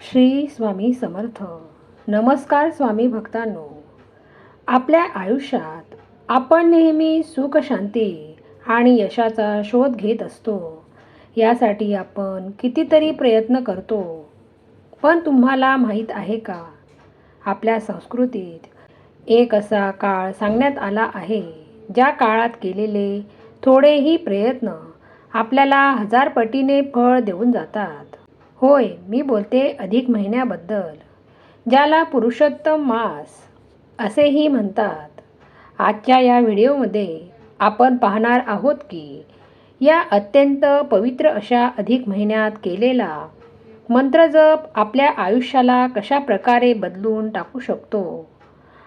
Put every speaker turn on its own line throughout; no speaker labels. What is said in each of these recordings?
श्री स्वामी समर्थ. नमस्कार स्वामी भक्तांनो. आपल्या आयुष्यात आपण नेहमी सुख, शांती आणि यशाचा शोध घेत असतो. यासाठी आपण कितीतरी प्रयत्न करतो. पण तुम्हाला माहीत आहे का, आपल्या संस्कृतीत एक असा काळ सांगण्यात आला आहे, ज्या काळात केलेले थोडेही प्रयत्न आपल्याला 1000 पटीने फळ देऊन जातात. होय, मी बोलते अधिक महिन्याबद्दल, ज्याला पुरुषोत्तम मास असेही म्हणतात. आजच्या या व्हिडिओमध्ये आपण पाहणार आहोत की या अत्यंत पवित्र अशा अधिक महिन्यात केलेला मंत्रजप आपल्या आयुष्याला कशा प्रकारे बदलून टाकू शकतो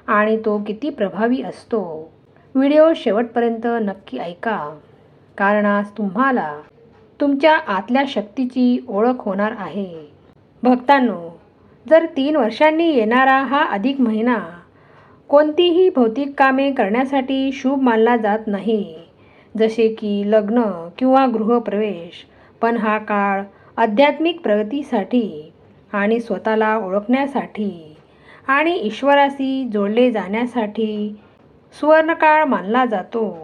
आणि तो किती प्रभावी असतो. व्हिडिओ शेवटपर्यंत नक्की ऐका, कारण आज तुम्हाला तुमच्या आतल्या शक्तीची ओळख होणार आहे. भक्तांनो, जर 3 वर्षांनी येणारा हा अधिक महिना कोणतीही भौतिक कामे करण्यासाठी शुभ मानला जात नाही, जसे की लग्न किंवा गृहप्रवेश, पण हा काळ आध्यात्मिक प्रगतीसाठी आणि स्वतःला ओळखण्यासाठी आणि ईश्वराशी जोडले जाण्यासाठी सुवर्णकाळ मानला जातो.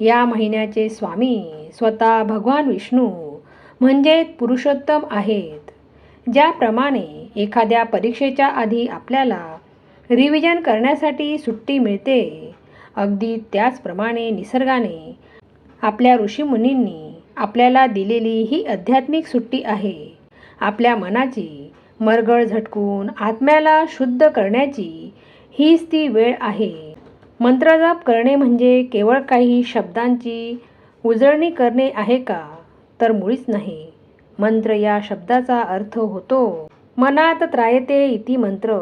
या महिन्याचे स्वामी स्वतः भगवान विष्णू म्हणजे पुरुषोत्तम आहेत. ज्याप्रमाणे एखाद्या परीक्षेच्या आधी आपल्याला रिव्हिजन करण्यासाठी सुट्टी मिळते, अगदी त्याचप्रमाणे निसर्गाने आपल्या ऋषीमुनींनी आपल्याला दिलेली ही आध्यात्मिक सुट्टी आहे. आपल्या मनाची मरगळ झटकून आत्म्याला शुद्ध करण्याची हीच ती वेळ आहे. मंत्रजप करणे म्हणजे केवळ काही शब्दांची उजळणी करणे आहे का? तर मुळीच नाही. मंत्र या शब्दाचा अर्थ होतो मनात त्रायते इति मंत्र,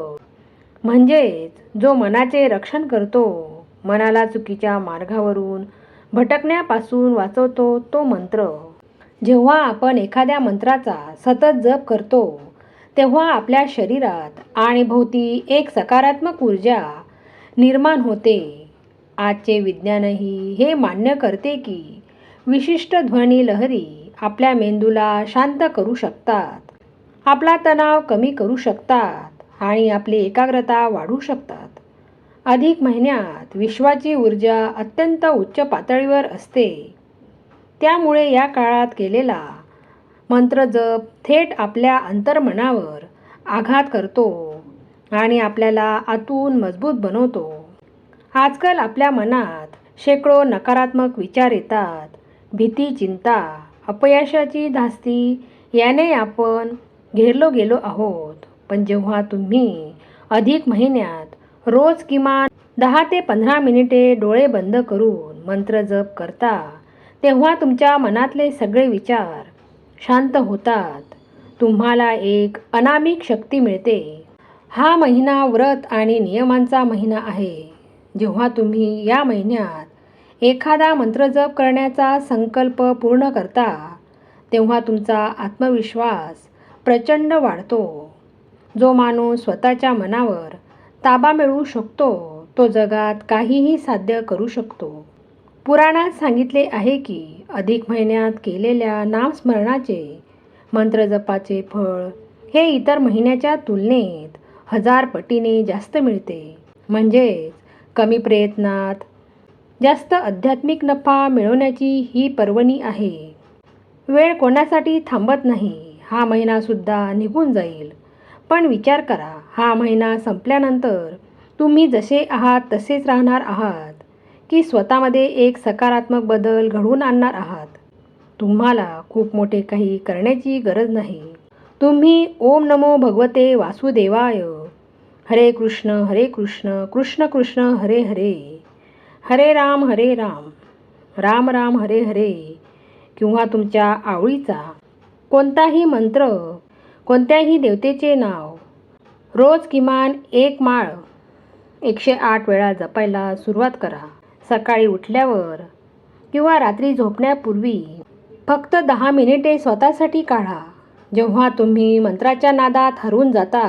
म्हणजेच जो मनाचे रक्षण करतो, मनाला चुकीच्या मार्गावरून भटकण्यापासून वाचवतो तो मंत्र. जेव्हा आपण एखाद्या मंत्राचा सतत जप करतो, तेव्हा आपल्या शरीरात आणि भोवती एक सकारात्मक ऊर्जा निर्माण होते. आजचे विज्ञानही हे मान्य करते की विशिष्ट ध्वनी लहरी आपल्या मेंदूला शांत करू शकतात, आपला तणाव कमी करू शकतात आणि आपली एकाग्रता वाढवू शकतात. अधिक महिन्यात विश्वाची ऊर्जा अत्यंत उच्च पातळीवर असते. त्यामुळे या काळात केलेला मंत्रजप थेट आपल्या अंतर्मनावर आघात करतो आणि आपल्याला आतून मजबूत बनवतो. आजकाल आपल्या मनात शेकडो नकारात्मक विचार येतात. भीती, चिंता, अपयशाची धास्ती याने आपण घेरलो गेलो आहोत. पण जेव्हा तुम्ही अधिक महिन्यात रोज किमान 10 ते 15 मिनिटे डोळे बंद करून मंत्रजप करता, तेव्हा तुमच्या मनातले सगळे विचार शांत होतात. तुम्हाला एक अनामिक शक्ती मिळते. हा महिना व्रत आणि नियमांचा महिना आहे. जेव्हा तुम्ही या महिन्यात एखादा मंत्रजप करण्याचा संकल्प पूर्ण करता, तेव्हा तुमचा आत्मविश्वास प्रचंड वाढतो. जो माणूस स्वतःच्या मनावर ताबा मिळवू शकतो, तो जगात काहीही साध्य करू शकतो. पुराणात सांगितले आहे की अधिक महिन्यात केलेल्या नामस्मरणाचे, मंत्रजपाचे फळ हे इतर महिन्याच्या तुलनेत 1000 पटीने जास्त मिळते. म्हणजेच कमी प्रयत्नात जास्त आध्यात्मिक नफा मिळवण्याची ही पर्वणी आहे. वेळ कोणासाठी थांबत नाही. हा महिनासुद्धा निघून जाईल, पण विचार करा, हा महिना संपल्यानंतर तुम्ही जसे आहात तसेच राहणार आहात की स्वतःमध्ये एक सकारात्मक बदल घडवून आणणार आहात. तुम्हाला खूप मोठे काही करण्याची गरज नाही. तुम्ही ओम नमो भगवते वासुदेवाय, हरे कृष्ण कृष्ण कृष्ण हरे हरे, हरे राम राम राम हरे हरे, किंवा तुमच्या आवडीचा कोणताही मंत्र, कोणत्याही देवतेचे नाव रोज किमान 1 माळ 108 वेळा जपायला सुरुवात करा. सकाळी उठल्यावर किंवा रात्री झोपण्यापूर्वी फक्त 10 मिनिटे स्वतःसाठी काढा. जेव्हा तुम्ही मंत्राच्या नादात हरवून जाता,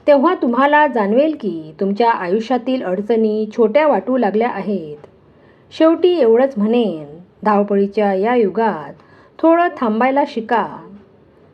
तेव्हा तुम्हाला जाणवेल की तुमच्या आयुष्यातील अडचणी छोट्या वाटू लागल्या आहेत. शेवटी एवढंच म्हणेन, धावपळीच्या या युगात थोडं थांबायला शिका.